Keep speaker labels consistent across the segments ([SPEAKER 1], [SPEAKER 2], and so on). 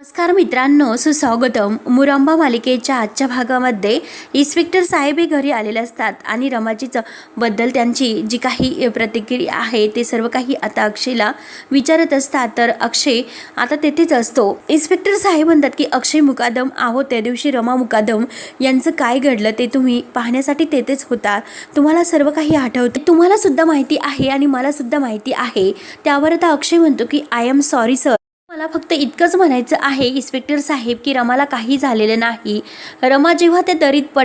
[SPEAKER 1] नमस्कार मित्रांनो, सुस्वागतम. मुरंबा मालिकेच्या आजच्या भागामध्ये इन्स्पेक्टर साहेब हे घरी आलेले असतात आणि रमाजीच बद्दल त्यांची जी काही प्रतिक्रिया आहे ते सर्व काही आता अक्षयला विचारत असतात. तर अक्षय आता तेथेच असतो. इन्स्पेक्टर साहेब म्हणतात की अक्षय मुकादम आहो, त्या दिवशी रमा मुकादम यांचं काय घडलं ते तुम्ही पाहण्यासाठी तेथेच होता. तुम्हाला सर्व काही आठवते, तुम्हाला सुद्धा माहिती आहे आणि मला सुद्धा माहिती आहे. त्यावर आता अक्षय म्हणतो की आय एम सॉरी सर, मला फक्त इतकंच म्हणायचं आहे इन्स्पेक्टर साहेब की रमाला काही झालेलं नाही. रमा जेव्हा त्या दरीत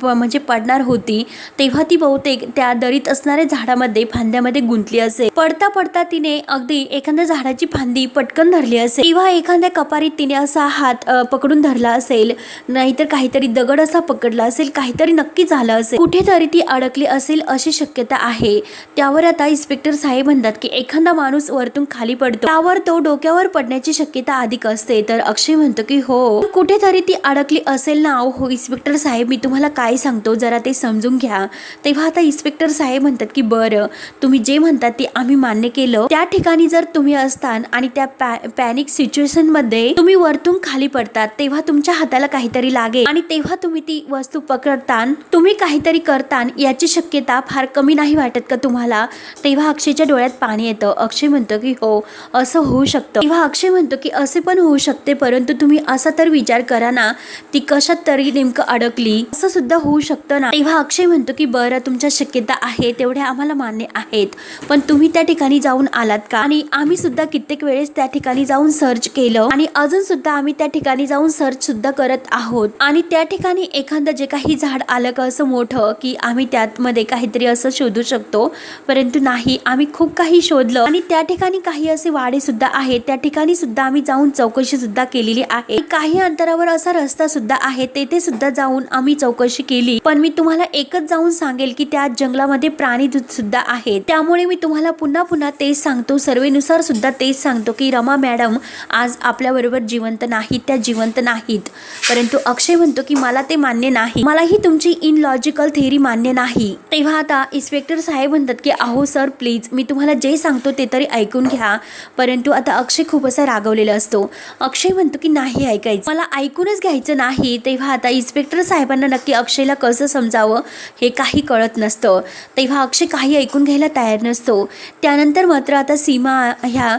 [SPEAKER 1] म्हणजे पडणार होती तेव्हा ती बहुतेक त्या दरीत असणाऱ्या झाडामध्ये फांद्यामध्ये गुंतली असेल. पडता पडता तिने अगदी एखाद्या झाडाची फांदी पटकन धरली असेल किंवा एखाद्या कपारीत तिने असा हात पकडून धरला असेल, नाहीतर काहीतरी दगड असा पकडला असेल, काहीतरी नक्की झालं असेल, कुठेतरी ती अडकली असेल अशी शक्यता आहे. त्यावर आता इन्स्पेक्टर साहेब म्हणतात की एखादा माणूस वरतून खाली पडतो त्यावर तो डोक्यावर पडण्याची शक्यता अधिक असते. तर अक्षय म्हणतो की हो, कुठेतरी ती अडकली असेल ना. हो इन्स्पेक्टर साहेब, मी तुम्हाला काय सांगतो जरा ते समजून घ्या. तेव्हा आता इन्स्पेक्टर साहेब म्हणतात की बरं, तुम्ही जे म्हणतात ते आम्ही मान्य केलं. त्या ठिकाणी जर तुम्ही असतान आणि त्या पॅनिक सिच्युएशन मध्ये तुम्ही वरतून खाली पडतात तेव्हा तुमच्या हाताला काहीतरी लागेल आणि तेव्हा तुम्ही ती वस्तू पकडतान, तुम्ही काहीतरी करतान याची शक्यता फार कमी नाही वाटत का तुम्हाला? तेव्हा अक्षयच्या डोळ्यात पाणी येतं. अक्षय म्हणतो की हो, असं होऊ शकतं. तेव्हा अक्षय म्हणतो की असे पण होऊ शकते, परंतु तुम्ही असा तर विचार करा ना, ती कशात तरी नेमकं अडकली, असं सुद्धा होऊ शकतं ना. तेव्हा अक्षय म्हणतो की बरं, तुमच्या शक्यता आहे तेवढ्या आम्हाला मान्य आहेत, पण तुम्ही त्या ठिकाणी जाऊन आलात का? आणि आम्ही सुद्धा कित्येक वेळेस त्या ठिकाणी जाऊन सर्च केलं आणि अजून सुद्धा आम्ही त्या ठिकाणी जाऊन सर्च सुद्धा करत आहोत आणि त्या ठिकाणी एखादं जे काही झाड आलं का असं मोठं की आम्ही त्यात मध्ये काहीतरी असं शोधू शकतो, परंतु नाही, आम्ही खूप काही शोधलं आणि त्या ठिकाणी काही असे वाडे सुद्धा आहेत, त्या ठिकाणी सुद्धा आम्ही जाऊन चौकशी सुद्धा केलेली आहे. काही अंतरावर असा रस्ता सुद्धा आहे, तेथे सुद्धा जाऊन आम्ही चौकशी केली. पण मी तुम्हाला एकच जाऊन सांगेल की त्या जंगलामध्ये प्राणी सुद्धा आहेत. त्यामुळे मी तुम्हाला पुन्हा पुन्हा तेच सांगतो, सर्वेनुसार सुद्धा तेच सांगतो की रमा मॅडम आज आपल्या बरोबर जिवंत नाहीत, त्या जिवंत नाहीत. परंतु अक्षय म्हणतो की मला ते मान्य नाही, मला ही तुमची इनलॉजिकल थेअरी मान्य नाही. तेव्हा आता इन्स्पेक्टर साहेब म्हणतात की अहो सर प्लीज, मी तुम्हाला जे सांगतो ते तरी ऐकून घ्या. परंतु आता अक्षय खूप असा रागवलेला असतो. अक्षय म्हणतो की नाही ऐकायचं, मला ऐकूनच घ्यायचं नाही. तेव्हा आता इन्स्पेक्टर साहेबांना नक्की अक्षयला कसं समजावं हे काही कळत नसतं. तेव्हा अक्षय काही ऐकून घ्यायला तयार नसतो. त्यानंतर मात्र आता सीमा ह्या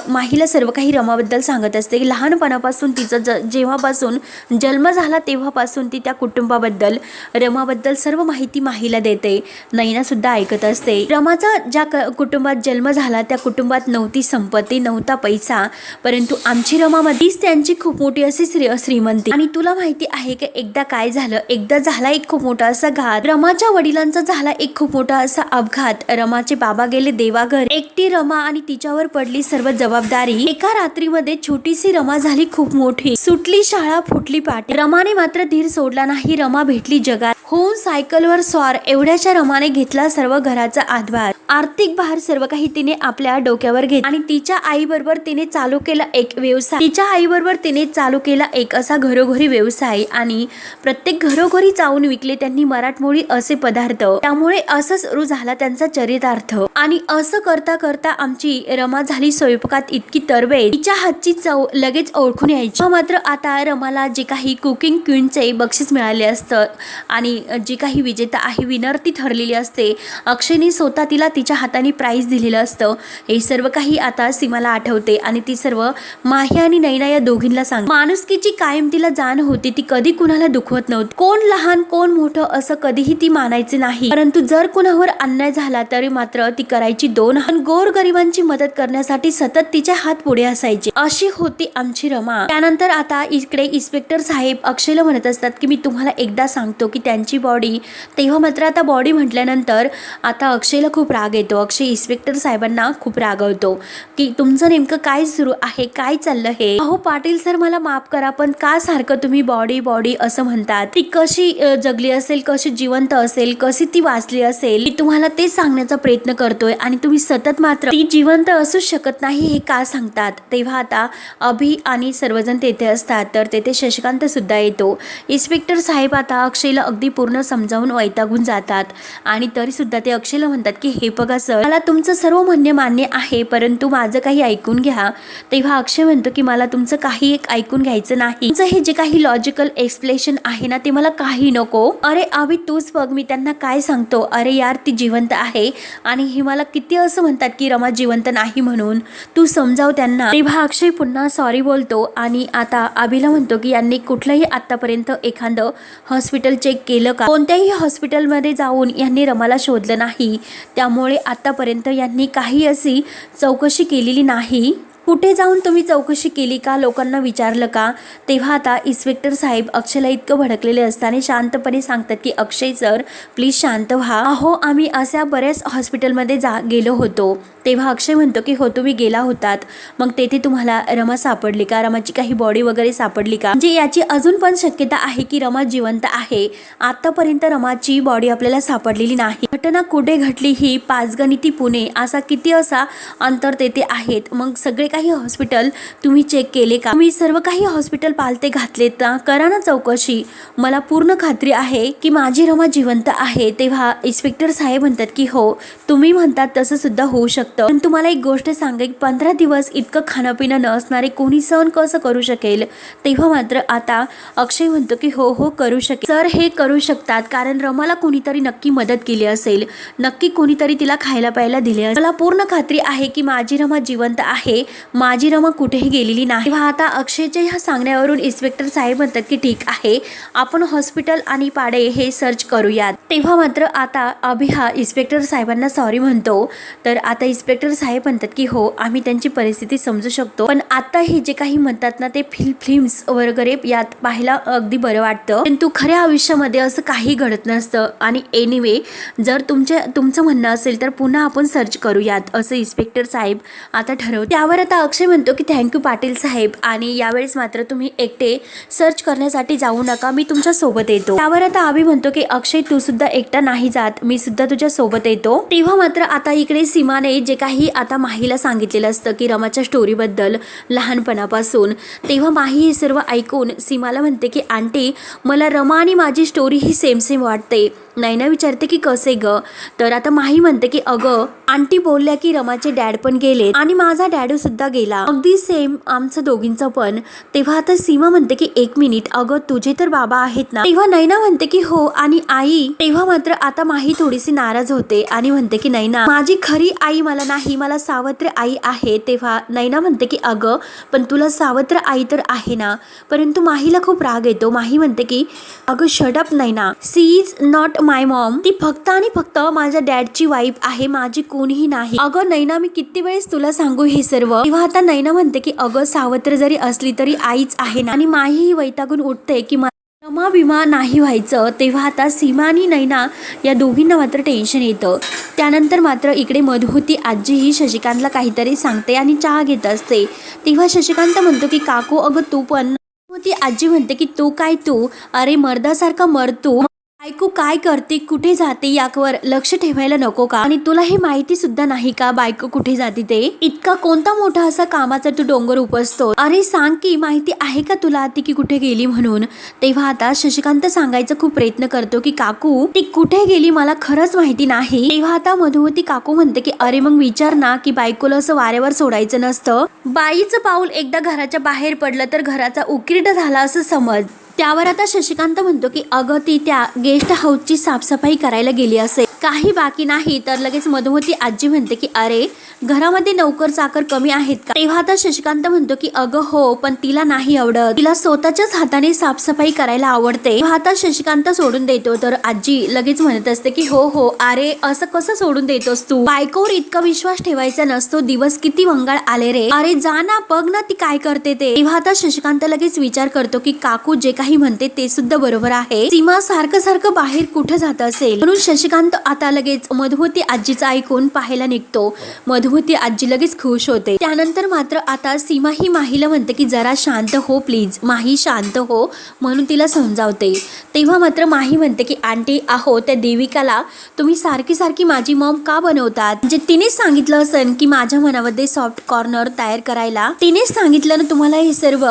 [SPEAKER 1] माहीला सर्व काही रमाबद्दल सांगत असते. लहानपणापासून तिचा जेव्हापासून जन्म झाला तेव्हापासून ती त्या कुटुंबाबद्दल, रमाबद्दल सर्व माहिती माहीला देते. नैना सुद्धा ऐकत असते. रमाचा ज्या कुटुंबात जन्म झाला त्या कुटुंबात नव्हती संपत्ती, नव्हता पैसा, परंतु आमची रमामध्येच त्यांची खूप मोठी अशी श्रीमंती. आणि तुला माहिती आहे की एकदा काय झालं, एकदा झाला एक खूप मोठा असा घात. रमाच्या वडिलांचा झाला एक खूप मोठा असा अपघात. रमाचे बाबा गेले देवाघर, एकटी रमा आणि तिच्यावर पडली सर्व जबाबदारी. एका रात्रीमध्ये छोटीशी रमा झाली खूप मोठी, सुटली शाळा, फुटली पाटी. रमाने मात्र धीर सोडला नाही. रमा भेटली जगात होऊन सायकलवर स्वार. एवढ्याच्या रमाने घेतला सर्व घराचा आधार, आर्थिक भार सर्व काही तिने आपल्या डोक्यावर घेतला आणि तिच्या आई बरोबर तिने चालू केला एक व्यवसाय. तिच्या आई बरोबर तिने चालू केला एक असा घरोघरी व्यवसाय आणि प्रत्येक घरोघरी जाऊन विकले त्यांनी मराठमोळी असे पदार्थ. त्यामुळे असं सुरू झाला त्यांचा चरितार्थ. आणि असं करता करता आमची रमा झाली स्वयंपाकात इतकी तरबेज, तिच्या हातची चव लगेच ओळखून यायची. मात्र आता रमाला जे काही कुकिंग क्वीनचे बक्षीस मिळाले असतं आणि जी काही विजेता आहे, विनर ती ठरलेली असते. अक्षयने स्वतः तिला तिच्या हाताने प्राइज दिलेलं असतं. हे सर्व काही आता सीमाला आठवते आणि ती सर्व माही आणि नैना या दोघींना सांगते. माणुसकीची कायम तिला जाण होती. ती कधी कुणाला दुखवत नव्हती. कोण लहान कोण मोठं असं कधीही ती मानायचे नाही, परंतु जर कुणावर अन्याय झाला तरी मात्र ती करायची दोन. पण गोरगरिबांची मदत करण्यासाठी सतत तिचे हात पुढे असायचे. अशी होती आमची रमा. त्यानंतर आता इकडे इन्स्पेक्टर साहेब अक्षयला म्हणत असतात की मी तुम्हाला एकदा सांगतो की त्यांची बॉडी. तेव्हा मात्र आता बॉडी म्हटल्यानंतर आता अक्षयला खूप राग येतो. अक्षय इन्स्पेक्टर साहेबांना खूप रागवतो की तुमचं नेमकं काय सुरू आहे, काय चाललं हे? अहो पाटील सर, मला माफ करा, पण का सारखं तुम्ही बॉडी बॉडी असं म्हणतात? ती कशी जगली असेल, कशी जिवंत असेल, कशी ती वाचली असेल, मी तुम्हाला तेच सांगण्याचा प्रयत्न करतोय आणि तुम्ही सतत मात्र ती जिवंत असू शकत नाही हे का सांगतात? तेव्हा आता अभि आणि सर्वजण तेथे असतात. तर तेथे शशिकांत सुद्धा येतो. इन्स्पेक्टर साहेब आता अक्षयला अगदी पूर्ण समजावून वैतागून जातात आणि तरी सुद्धा ते अक्षयला म्हणतात की हे बघा सर, मला तुमचं सर्व म्हणणे मान्य आहे, परंतु माझं काही ऐकून घ्या. तेव्हा अक्षय म्हणतो की मला तुमचं काही एक ऐकून घ्यायचं नाही. तुमचं हे जे काही लॉजिकल एक्सप्लेनेशन आहे ना ते मला काही नको. अरे अभि तूच बघ मी त्यांना काय सांगतो. अरे यार ती जिवंत आहे आणि हे मला किती असं म्हणतात की रमा जिवंत नाही म्हणून, तू समजाव त्यांना. तेव्हा अक्षय पुन्हा सॉरी बोलतो आणि आता अभिला म्हणतो की यांनी कुठलंही आतापर्यंत एखादं हॉस्पिटल चेक केलं का? कोणत्याही हॉस्पिटलमध्ये जाऊन यांनी रमाला शोधलं नाही, त्यामुळे आतापर्यंत यांनी काही अशी चौकशी केलेली नाही. कुठे जाऊन तुम्ही चौकशी केली का, लोकांना विचारलं का? तेव्हा आता इन्स्पेक्टर साहेब अक्षयला इतकं भडकलेले असताना शांतपणे सांगतात की अक्षय सर प्लीज शांत व्हा. अहो आम्ही अशा बऱ्याच हॉस्पिटलमध्ये गेलो होतो. तेव्हा अक्षय म्हणतो की हो तुम्ही गेला होतात, मग तेथे तुम्हाला रमा सापडली का? रमाची काही बॉडी वगैरे सापडली का? म्हणजे याची अजून पण शक्यता आहे की रमा जिवंत आहे. आतापर्यंत रमाची बॉडी आपल्याला सापडलेली नाही. घटना कुठे घडली ही पाचगणी ती पुणे असा किती असा अंतर तेथे आहेत. मग सगळे काही हॉस्पिटल तुम्ही चेक केले का? तुम्ही सर्व काही हॉस्पिटल पालते घातलेत ना? करा ना चौकशी. मला पूर्ण खात्री आहे की माझी रमा जिवंत आहे. तेव्हा इन्स्पेक्टर साहेब म्हणतात की हो तुम्ही म्हणतात तसं सुद्धा होऊ शकतं, पण तुम्हाला एक गोष्ट सांगा, 15 दिवस इतकं खाणं पिणं न असणारे कोणी सहन कसं करू शकेल? तेव्हा मात्र आता अक्षय म्हणतो की हो हो करू शकेल सर, हे करू शकतात कारण रमाला कोणीतरी नक्की मदत केली असेल, नक्की कोणीतरी तिला खायला प्यायला दिले असेल. मला पूर्ण खात्री आहे की माझी रमा जिवंत आहे, माझी रमा कुठेही गेलेली नाही. तेव्हा आता अक्षयच्या ह्या सांगण्यावरून इन्स्पेक्टर साहेब म्हणतात की ठीक आहे आपण हॉस्पिटल आणि पाडे हे सर्च करूयात. तेव्हा मात्र आता अभि हा इन्स्पेक्टर साहेबांना सॉरी म्हणतो. तर आता इन्स्पेक्टर साहेब म्हणतात की हो आम्ही त्यांची परिस्थिती समजू शकतो, पण आता हे जे काही म्हणतात ना ते फिल्म्स वगैरे यात पाहायला अगदी बरं वाटतं, परंतु खऱ्या आयुष्यामध्ये असं काही घडत नसतं. आणि एनिवे जर तुमचं म्हणणं असेल तर पुन्हा आपण सर्च करूयात असं इन्स्पेक्टर साहेब आता ठरवतात. त्यावर आता अक्षय म्हणतो की थँक्यू पाटील साहेब, आणि यावेळेस मात्र तुम्ही एकटे सर्च करण्यासाठी जाऊ नका, मी तुमच्या सोबत येतो. त्यावर आता अभि म्हणतो की अक्षय तू सुद्धा एकटा नाही जात, मी सुद्धा तुझ्या सोबत येतो. तेव्हा मात्र आता इकडे सीमाने जे काही आता माहीला सांगितलेलं असतं की रमाच्या स्टोरीबद्दल लहानपणापासून, तेव्हा माही हे सर्व ऐकून सीमाला म्हणते की आंटी मला रमा आणि माझी स्टोरी ही सेम सेम वाटते. नैना विचारते की कसे ग? तर आता माही म्हणते की अगं आंटी बोलल्या की रमाचे डॅड पण गेले आणि माझा डॅडू सुद्धा गेला, अगदी सेम आमचं दोघींचं पण. तेव्हा आता सीमा म्हणते की एक मिनिट, अगं तुझे तर बाबा आहेत ना? तेव्हा नैना म्हणते की हो, आणि आई? तेव्हा मात्र आता माही थोडीशी नाराज होते आणि म्हणते की नैना माझी खरी आई मला नाही, मला सावत्र आई आहे. तेव्हा नैना म्हणते की अगं पण तुला सावत्र आई तर आहे ना? परंतु माहीला खूप राग येतो. माही म्हणते की अगं shut up Naina, she is not my mom, ती फक्त आणि फक्त माझ्या डॅडची वाईफ आहे, माझी कोणीही नाही. अगं नैना मी किती वेळेस तुला सांगू हे सर्व? तेव्हा आता नैना म्हणते की अगं सावत्र जरी असली तरी आईच आहे ना. आणि माही ही वैतागून उठते की रमा बिमा नाही व्हायचं. तेव्हा आता सीमा आणि नैना या दोघींना मात्र टेन्शन येतं. त्यानंतर मात्र इकडे मधुवती आजी ही शशिकांतला काहीतरी सांगते आणि चहा घेत असते. तेव्हा शशिकांत म्हणतो की काकू अगं तू पण. मधुवती आजी म्हणते की तू काय तू, अरे मर्दासारखा मर तू, बायको काय करते कुठे जाते यावर लक्ष ठेवायला नको का? आणि तुला हे माहिती सुद्धा नाही का बायको कुठे जाते ते? इतका कोणता मोठा असा कामाचा तू डोंगर उपसतो? अरे सांग की माहिती आहे का तुला ती की कुठे गेली म्हणून? तेव्हा आता शशिकांत सांगायचा खूप प्रयत्न करतो की काकू ती कुठे गेली मला खरंच माहिती नाही. तेव्हा आता मधुवती काकू म्हणते की अरे मग विचार ना की बायकोला असं वाऱ्यावर सोडायचं नसतं. बाईचं पाऊल एकदा घराच्या बाहेर पडलं तर घराचा उकिरडा झाला असं समज. त्यावर आता शशिकांत म्हणतो की अगं ती त्या गेस्ट हाऊसची साफसफाई करायला गेली असेल, काही बाकी नाही. तर लगेच मधुवती आजी म्हणते की अरे घरामध्ये नौकर चाकर कमी आहेत का? तेव्हा आता शशिकांत म्हणतो की अगं हो, पण तिला नाही आवडत, तिला स्वतःच्याच हाताने साफसफाई करायला आवडते. तेव्हा आता शशिकांत सोडून देतो. तर आजी लगेच म्हणत असते की हो हो, अरे असं कसं सोडून देतोस तू? बायकोवर इतका विश्वास ठेवायचा नसतो, दिवस किती वंगाळ आले रे. अरे जा ना, बघ ना ती काय करते ते. तेव्हा आता शशिकांत लगेच विचार करतो की काकू जे काही म्हणते ते सुद्धा बरोबर आहे, सीमा सारखं सारखं बाहेर कुठं जात असेल. म्हणून शशिकांत आता लगेच मधुवती आजीचं ऐकून पाहायला निघतो. मधुवती आजी लगेच खुश होते. त्यानंतर मात्र आता सीमा ही माहीला म्हणते की जरा शांत हो प्लीज, माही शांत हो, म्हणून तिला समजावते. तेव्हा मात्र माही म्हणते की आंटी आहो त्या देविकाला तुम्ही सारखी सारखी माझी मॉम का बनवतात? म्हणजे तिनेच सांगितलं असेल की माझ्या मनामध्ये सॉफ्ट कॉर्नर तयार करायला, तिनेच सांगितलं ना तुम्हाला हे सर्व.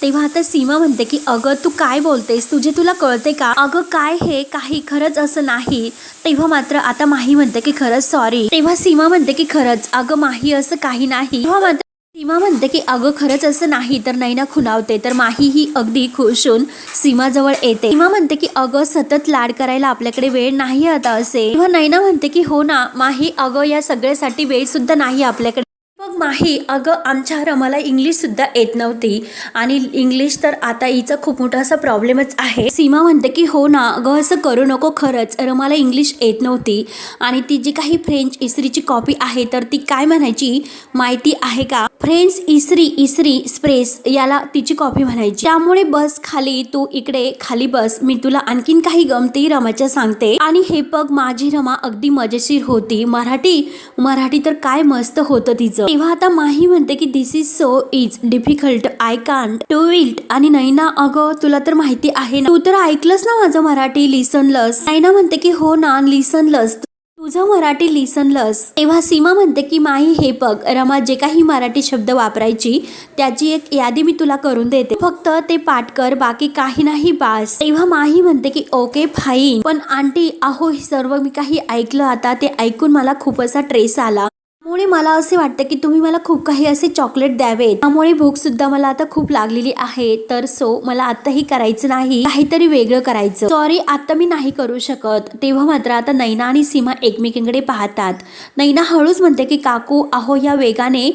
[SPEAKER 1] तेव्हा आता सीमा म्हणते की अगं तू काय बोलतेस, तुला कळते का, अगं काय हे काही खरंच असं नाही. तेव्हा मात्र आता माही म्हणते की खरंच सॉरी. तेव्हा सीमा म्हणते की खरंच अगं माही असं काही नाही. तेव्हा मात्र सीमा म्हणते की अगं खरंच असं नाही. तर नैना खुणावते. तर माही ही अगदी खुश होऊन सीमाजवळ येते. सीमा म्हणते की अगं सतत लाड करायला आपल्याकडे वेळ नाही आता असे. तेव्हा नैना म्हणते की हो ना माही, अगं या सगळ्यासाठी वेळ सुद्धा नाही आपल्याकडे. मग माही, अगं आमच्या रमाला इंग्लिश सुद्धा येत नव्हती आणि इंग्लिश तर आता हिचा खूप मोठा असा प्रॉब्लेमच आहे. सीमा म्हणते की हो ना अगं असं करू नको, खरंच रमाला इंग्लिश येत नव्हती आणि ती जी काही फ्रेंच इस्त्रीची कॉपी आहे तर ती काय म्हणायची माहिती आहे का, फ्रेंच इस्त्री स्प्रेस याला तिची कॉपी म्हणायची. त्यामुळे बस खाली, तू इकडे खाली बस, मी तुला आणखीन काही गमती रमाच्या सांगते. आणि हे बघ माझी रमा अगदी मजेशीर होती. मराठी तर काय मस्त होतं तिचं. तेव्हा आता माही म्हणते की this is so is difficult, I can't do it. आणि नैना, अगं तुला तर माहिती आहे ना, तू तर ऐकलंस ना माझं मराठी लिसनलस. नैना म्हणते की हो ना लिसनलस, तुझं मराठी लिसनलस. तेव्हा सीमा म्हणते की माही हे बघ, रमा जे काही मराठी शब्द वापरायची त्याची एक यादी मी तुला करून देते, फक्त ते पाठ कर, बाकी काही नाही बास. तेव्हा माही म्हणते की ओके फाईन, पण आंटी अहो हे सर्व मी काही ऐकलं, आता ते ऐकून मला खूप असा ट्रेस आला. त्यामुळे मला असे वाटतं की तुम्ही मला खूप काही असे चॉकलेट द्यावेत. त्यामुळे भूक सुद्धा मला आता खूप लागलेली आहे. तर मला आताही करायचं नाही, काहीतरी वेगळं करायचं. सॉरी आता मी नाही करू शकत. तेव्हा मात्र आता नैना आणि सीमा एकमेकींकडे पाहतात. नैना हळूच म्हणते की काकू अहो या वेगाने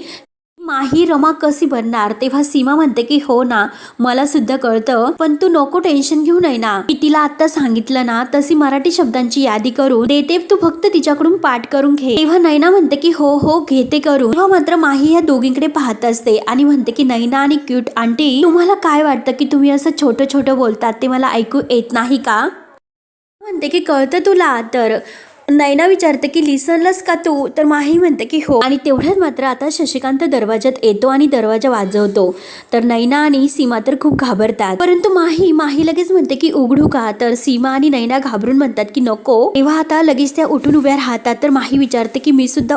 [SPEAKER 1] माही रमा कशी बनणार. तेव्हा सीमा म्हणते की हो ना मला सुद्धा कळतं, पण तू नको टेन्शन घेऊ नैना, मी तिला आता सांगितलं ना तशी मराठी शब्दांची यादी करून देते, तू फक्त तिच्याकडून पाठ करून घे. तेव्हा नैना म्हणते की हो घेते करून. तेव्हा मात्र माही या दोघींकडे पाहत असते आणि म्हणते की नैना आणि क्यूट आंटी, तुम्हाला काय वाटतं की तुम्ही असं छोटं छोटं बोलतात ते मला ऐकू येत नाही का. म्हणते की कळतं तुला. तर नैना विचारते की लिसनलस का तू. तर माही म्हणते की हो. आणि तेवढ्यात मात्र आता शशिकांत दरवाजात येतो आणि दरवाजा वाजवतो. तर नैना आणि सीमा तर खूप घाबरतात, परंतु माही लगेच म्हणते की उघडू का. तर सीमा आणि नैना घाबरून म्हणतात की नको. तेव्हा आता लगेच त्या उठून उभ्या राहतात. तर माही विचारते की मी सुद्धा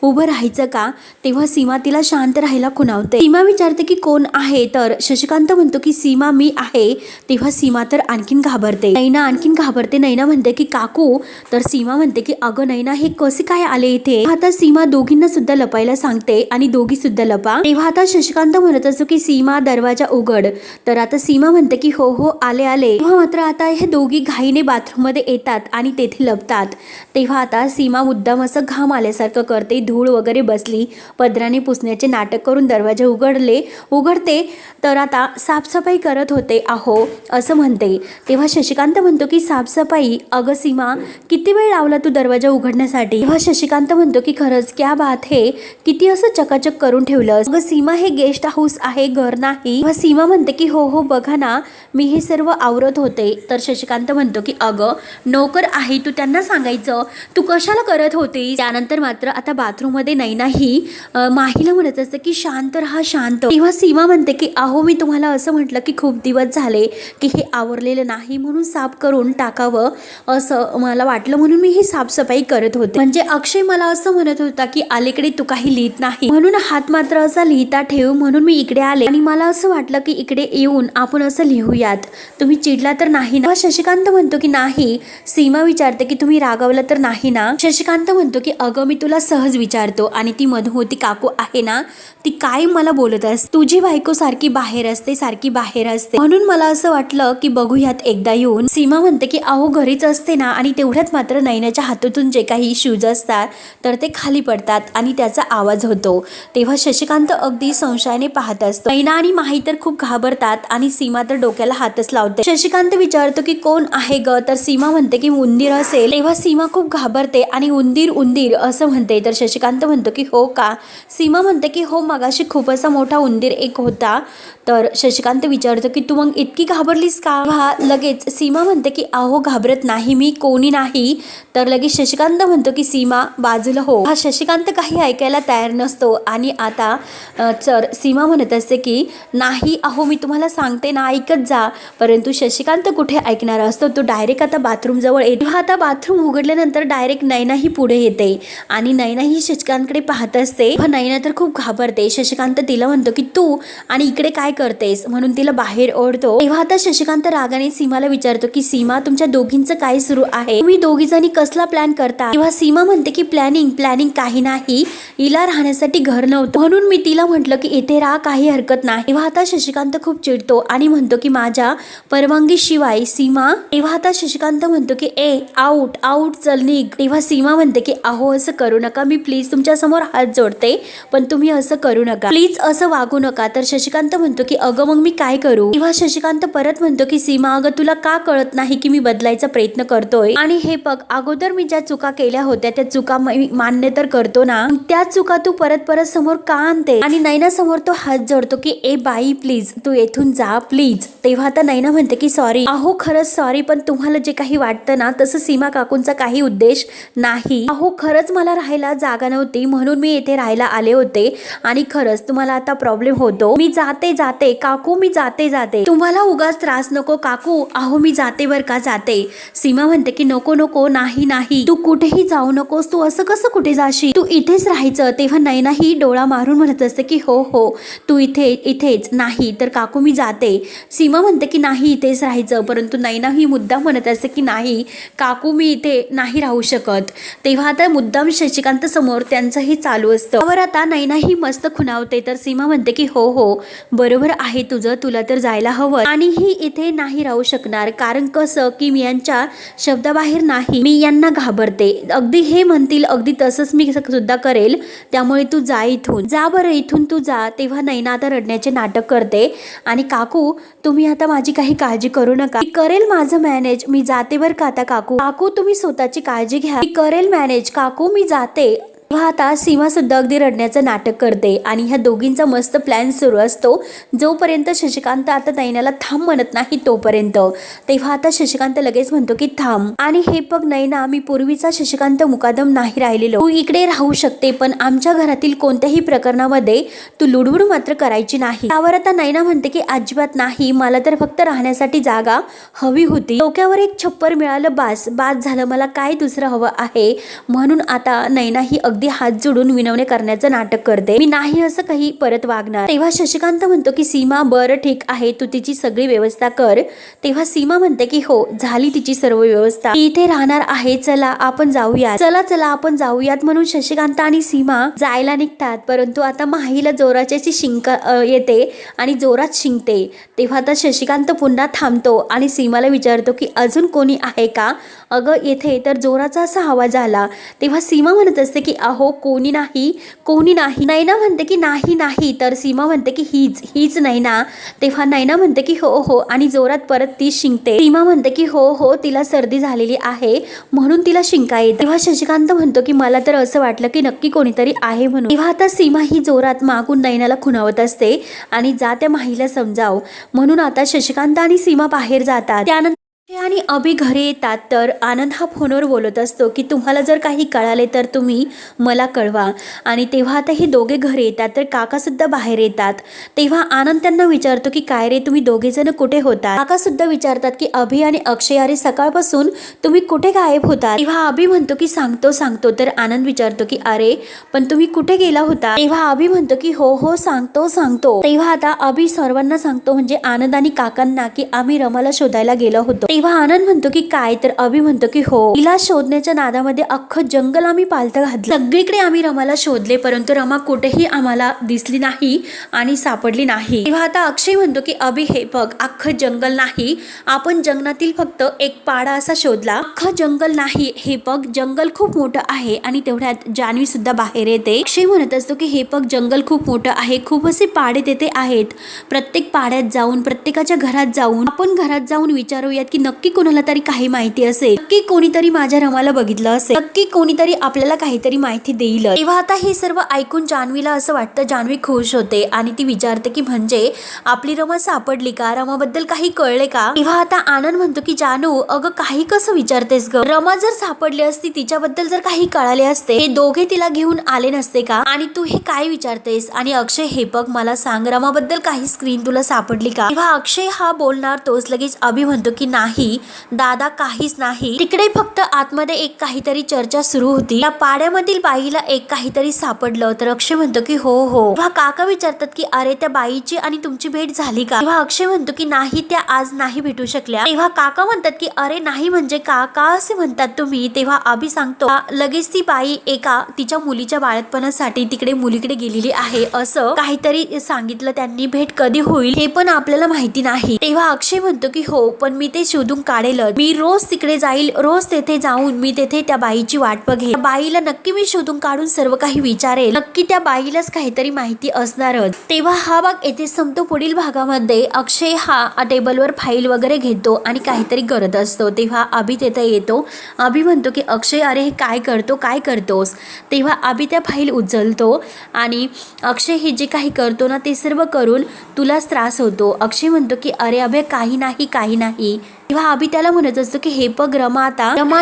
[SPEAKER 1] उभं राहायचं का. तेव्हा सीमा तिला शांत राहायला खुणावते. सीमा विचारते की कोण आहे. तर शशिकांत म्हणतो की सीमा मी आहे. तेव्हा सीमा तर आणखीन घाबरते, नैना आणखीन घाबरते. नैना म्हणते की काकू. तर सीमा म्हणते की अगं नैना हे कसे काय आले इथे. आता सीमा दोघींना सुद्धा लपायला सांगते आणि दोघी सुद्धा लपा. तेव्हा आता शशिकांत म्हणत असतो की सीमा दरवाजा उघड. तर आता सीमा म्हणते की हो आले. तेव्हा मात्र आता हे दोघी घाईने बाथरूम मध्ये येतात आणि तेथे लपतात. तेव्हा आता सीमा मुद्दाम असं घाम आल्यासारखं करते, धूळ वगैरे बसली, पदराने पुसण्याचे नाटक करून दरवाजा उघडते. तर आता साफसफाई करत होते अहो असं म्हणते. तेव्हा शशिकांत म्हणतो की साफसफाई, अगं सीमा किती वेळ लावला तू दरवाजा उघडण्यासाठी. तेव्हा शशिकांत म्हणतो की खरंच क्या बात हे, किती असं चकाचक करून ठेवलं. अगं सीमा हे गेस्ट हाऊस आहे, घर नाही. तेव्हा सीमा म्हणते की हो बघा ना मी हे सर्व आवरत होते. तर शशिकांत म्हणतो की अगं नोकर आहे, तू त्यांना सांगायचं, तू कशाला करत होती. त्यानंतर मात्र आता बाथरूम मध्ये नैनाही माहीला म्हणत असते की शांत राहा शांत. तेव्हा सीमा म्हणते की अहो मी तुम्हाला असं म्हटलं की खूप दिवस झाले की हे आवरलेलं नाही म्हणून साफ करून टाकावं असं मला वाटलं, म्हणून मी ही साफसफाई करत होते. म्हणजे अक्षय मला असं म्हणत होता की अलीकडे तू काही लिहित नाही म्हणून हात मात्र असा लिहिता ठेव, म्हणून मी इकडे आले आणि मला असं वाटलं की इकडे येऊन आपण असं लिहूयात, तुम्ही चिडला तर नाही ना. शशिकांत म्हणतो की नाही. सीमा विचारते की तुम्ही रागावलं तर नाही ना. शशिकांत म्हणतो की अगं मी तुला सहज विचारतो आणि ती मधुमती काकू आहे ना ती काय मला बोलत असते, तुझी बायको सारखी बाहेर असते म्हणून मला असं वाटलं की बघूयात एकदा येऊन. सीमा म्हणते की अहो घरीच असते ना. आणि तेवढ्यात मात्र नैनाच्या हातातून जे काही शूज असतात तर ते खाली पडतात आणि त्याचा आवाज होतो. तेव्हा शशिकांत अगदी संशयाने पाहत असतो. नैना आणि माही तर खूप घाबरतात आणि सीमा तर डोक्याला हातच लावते. शशिकांत विचारतो की कोण आहे ग. तर सीमा म्हणते की उंदीर असेल. तेव्हा सीमा खूप घाबरते आणि उंदीर असं म्हणते. तर शशिकांत म्हणतो की हो का. सीमा म्हणते की हो मगाशी खूप असा मोठा उंदीर एक होता. तर शशिकांत विचारतो की तू मग इतकी घाबरलीस का. लगेच सीमा म्हणते की अहो घाबरत नाही मी, कोणी नाही. तर लगेच शशिकांत म्हणतो की सीमा बाजूला हो. हा शशिकांत काही ऐकायला तयार नसतो आणि आता सीमा म्हणत असते की नाही अहो मी तुम्हाला सांगते ना ऐकत जा, परंतु शशिकांत कुठे ऐकणार असतो. तो डायरेक्ट आता बाथरूम जवळ येतो. आता बाथरूम उघडल्यानंतर डायरेक्ट नैना ही पुढे येते आणि नैना ही शशिकांतकडे पाहत असते. नैना तर खूप घाबरते. शशिकांत तिला म्हणतो की तू आणि इकडे काय करतेस म्हणून तिला बाहेर ओढतो. तेव्हा आता शशिकांत रागाने सीमाला विचारतो की सीमा तुमच्या दोघींचं काय सुरू आहे, तुम्ही दोघी जणी कसला प्लॅन करता. तेव्हा सीमा म्हणते की प्लॅनिंग काही नाही, हिला राहण्यासाठी घर नव्हतं म्हणून मी तिला म्हटलं की इथे राहा काही हरकत नाही. तेव्हा आता शशिकांत खूप चिडतो आणि म्हणतो की माझ्या परवानगी शिवाय सीमा. तेव्हा आता शशिकांत म्हणतो की आउट आउट चल निघ. तेव्हा सीमा म्हणते की अहो असं करू नका, मी प्लीज तुमच्या समोर हात जोडते पण तुम्ही असं करू नका, प्लीज असं वागू नका. तर शशिकांत म्हणतो की अगं मग मी काय करू. तेव्हा शशिकांत परत म्हणतो की सीमा अगं तुला का कळत नाही की मी बदलायचा प्रयत्न करतोय आणि हे बघ अगोदर मी ज्या चुका केल्या होत्या त्या चुका मान्य तर करतो ना, त्या चुका तू परत समोर का आणते. आणि नैना समोर तो हात जोडतो की बाई प्लीज तू येथून जा प्लीज. तेव्हा आता नैना म्हणते की सॉरी अहो खरंच सॉरी, पण तुम्हाला जे काही वाटतं ना तसं सीमा काकूंचा काही उद्देश नाही. अहो खरंच मला राहायला जागा नव्हती म्हणून मी येथे राहायला आले होते आणि खरंच तुम्हाला आता प्रॉब्लेम होतो. मी जाते काकू, मी जाते तुम्हाला उगाच त्रास नको काकू. अहो मी जाते बर का जाते. सीमा म्हणते की नको नाही तू कुठेही जाऊ नकोस, तू असं कसं कुठे जाशील, तू इथेच राहायचं. तेव्हा नैना ही डोळा मारून म्हणत असते की हो तू इथेच. नाही तर काकू मी जाते. सीमा म्हणते की नाही इथेच राहायचं, परंतु नैना ही मुद्दाम म्हणत असते की नाही काकू मी इथे नाही राहू शकत. तेव्हा आता मुद्दाम शशिकांत समोर त्यांचंही चालू असतं. त्यावर आता नैना ही मस्त खुणावते. तर सीमा म्हणते की हो बरोबर आहे तुझं, तुला तर जायला हवं आणि ही इथे नाही राहू शकणार, कारण कसं की मी यांच्या शब्दाबाहेर नाही, मी यांना घाबरते. अगदी हे म्हणतील अगदी तसंच मी सुद्धा करेल, त्यामुळे तू जा इथून, जा बरं इथून तू जा. तेव्हा नैना आता रडण्याचे नाटक करते आणि काकू तुम्ही आता माझी काही काळजी करू नका, मी करेल माझं मॅनेज, मी जाते बरं का आता काकू तुम्ही स्वतःची काळजी घ्या, मी करेल मॅनेज काकू मी जाते. तेव्हा आता सीमा सुद्धा अगदी रडण्याचं नाटक करते आणि ह्या दोघींचा मस्त प्लॅन सुरू असतो जोपर्यंत शशिकांत आता नैनाला थांब म्हणत नाही तोपर्यंत. तेव्हा आता शशिकांत लगेच म्हणतो की थांब आणि हे बघ नैना मी पूर्वीचा शशिकांत मुकादम नाही राहिलेलो, तू इकडे राहू शकते पण आमच्या घरातील कोणत्याही प्रकरणामध्ये तू लुडबुड मात्र करायची नाही. त्यावर आता नैना म्हणते की अजिबात नाही, मला तर फक्त राहण्यासाठी जागा हवी होती, डोक्यावर एक छप्पर मिळालं बास झालं, मला काय दुसरं हवं आहे. म्हणून आता नैना ही अगदी हात जोडून विनवणे करण्याचं नाटक करते, मी नाही असं काही परत वागणार. तेव्हा शशिकांत म्हणतो की सीमा बरं ठीक आहे तू तिची सगळी व्यवस्था कर. तेव्हा सीमा म्हणते की हो झाली तिची सर्व व्यवस्था, ती इथे राहणार आहे, चला आपण जाऊयात, चला आपण जाऊयात. म्हणून शशिकांत आणि सीमा जायला निघतात, परंतु आता माहीला जोराची शिंक येते आणि जोरात शिंकते. तेव्हा आता शशिकांत पुन्हा थांबतो आणि सीमाला विचारतो की अजून कोणी आहे का. अगं येथे तर जोराचा असा आवाज आला. तेव्हा सीमा म्हणत असते की अहो कोणी नाही. नैना म्हणते की नाही तर सीमा म्हणते की हीच नैना. तेव्हा नैना म्हणते की हो आणि जोरात परत ती शिंकते. सीमा म्हणते की हो तिला सर्दी झालेली आहे म्हणून तिला शिंका येते. तेव्हा शशिकांत म्हणतो की मला तर असं वाटलं की नक्की कोणीतरी आहे म्हणून. तेव्हा आता सीमा ही जोरात मागून नैनाला खुणावत असते आणि जा त्या माहीला समजाव. म्हणून आता शशिकांत आणि सीमा बाहेर जातात. त्यानंतर आणि अभि घरी येतात तर आनंद हा फोनवर बोलत असतो की तुम्हाला जर काही कळाले तर तुम्ही मला कळवा. आणि तेव्हा आता हे दोघे घरी येतात तर काका सुद्धा बाहेर येतात. तेव्हा आनंद त्यांना विचारतो की काय रे तुम्ही दोघे जण कुठे होता. काका सुद्धा विचारतात की अभि आणि अक्षय अरे सकाळपासून तुम्ही कुठे गायब होता. तेव्हा अभि म्हणतो की सांगतो. तर आनंद विचारतो की अरे पण तुम्ही कुठे गेला होता. तेव्हा अभि म्हणतो की हो सांगतो. तेव्हा आता अभि सर्वांना सांगतो म्हणजे आनंद आणि काकांना की आम्ही रमाला शोधायला गेलो होतो. तेव्हा आनंद म्हणतो की काय, तर अभि म्हणतो की हो तिला शोधण्याच्या नादामध्ये अख्खं जंगल आम्ही पालथं घातलं, सगळीकडे आम्ही रमाला शोधले परंतु रमा कुठेही आम्हाला दिसली नाही आणि सापडली नाही. तेव्हा आता अक्षय म्हणतो की अभि हे बघ अख्खं जंगल नाही, आपण जंगलातील फक्त एक पाडा असा शोधला, अख्खं जंगल नाही, हे बघ जंगल खूप मोठं आहे. आणि तेवढ्यात जान्हवी सुद्धा बाहेर येते. अक्षय म्हणत असतो की हे बघ जंगल खूप मोठं आहे, खूप असे पाडे तेथे आहेत, प्रत्येक पाड्यात जाऊन प्रत्येकाच्या घरात जाऊन आपण घरात जाऊन विचारूयात की नक्की नक्की कोणाला तरी काही माहिती असेल, नक्की कोणीतरी माझ्या रमाला बघितलं असेल, नक्की कोणीतरी आपल्याला काहीतरी माहिती देईल. तेव्हा आता हे सर्व ऐकून जान्हवीला असं वाटतं, जान्हवी खुश होते आणि ती विचारते की म्हणजे आपली रमा सापडली का, रमाबद्दल काही कळले का. तेव्हा आता आनंद म्हणतो की जानू अगं काही कसं विचारतेस ग, रमा जर सापडली असती, तिच्याबद्दल जर काही कळाले असते, हे दोघे तिला घेऊन आले नसते का, आणि तू हे काय विचारतेस. आणि अक्षय हे बघ मला सांग, रमाबद्दल काही स्क्रीन तुला सापडली का. तेव्हा अक्षय हा बोलणार तोच लगेच अभि म्हणतो की नाही दादा काहीच नाही, तिकडे फक्त आतमध्ये एक काहीतरी चर्चा सुरू होती, या पाड्यामधील बाईला एक काहीतरी सापडलं. तर अक्षय म्हणतो की हो हो. तेव्हा काका विचारतात की अरे त्या बाईची आणि तुमची भेट झाली का. तेव्हा अक्षय म्हणतो की नाही त्या आज नाही भेटू शकल्या. तेव्हा काका म्हणतात की अरे नाही म्हणजे का असे म्हणतात तुम्ही. तेव्हा अभि सांगतो लगेच ती बाई एका तिच्या मुलीच्या बाळपणासाठी तिकडे मुलीकडे गेलेली आहे असं काहीतरी सांगितलं त्यांनी, भेट कधी होईल हे पण आपल्याला माहिती नाही. तेव्हा अक्षय म्हणतो की हो पण मी ते शोधून काढेल, मी रोज तिकडे जाईल, रोज तेथे जाऊन मी तेथे त्या बाईची वाट बघेल, त्या बाईला नक्की मी शोधून काढून सर्व काही विचारेल, नक्की त्या बाईलाच काहीतरी माहिती असणारच. तेव्हा हा भाग येथे संपतो. पुढील भागामध्ये अक्षय हा टेबलवर फाईल वगैरे घेतो आणि काहीतरी करत असतो. तेव्हा अभि तेथे येतो. अभि म्हणतो की अक्षय अरे हे काय करतोस. तेव्हा अभि त्या फाईल उचलतो आणि अक्षय हे जे काही करतो ना ते सर्व करून तुलाच त्रास होतो. अक्षय म्हणतो की अरे अभय काही नाही. तेव्हा अभि त्याला म्हणत असतो की हे बघ रमा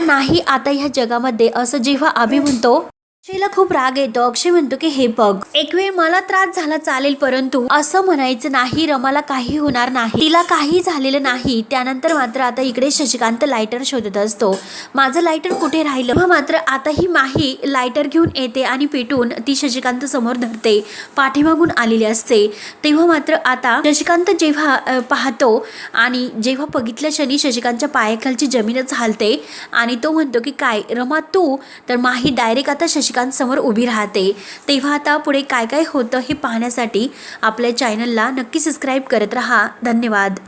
[SPEAKER 1] नाही आता ह्या जगामध्ये, असं जेव्हा अभि म्हणतो अक्षयला खूप राग येतो. अक्षय म्हणतो की हे बघ एक वेळ मला त्रास झाला चालेल, परंतु असं म्हणायचं नाही रमाला काही होणार नाही, तिला काही झालेलं नाही. त्यानंतर मात्र आता इकडे शशिकांत लायटर शोधत असतो. माझं लायटर कुठे राहिलं. मात्र आता ही माही लायटर घेऊन येते आणि पेटून ती शशिकांत समोर धरते, पाठीमागून आलेली असते. तेव्हा मात्र आता शशिकांत जेव्हा पाहतो आणि जेव्हा बघितल्या क्षणी शशिकांतच्या पायाखालची जमीनच हालते आणि तो म्हणतो की काय रमा तू. तर माही डायरेक्ट आता शशिकांत समोर उभी राहते. तेव्हा आता पुढे काय काय होतं हे पाहण्यासाठी आपल्या चॅनलला नक्की सबस्क्राईब करत राहा. धन्यवाद.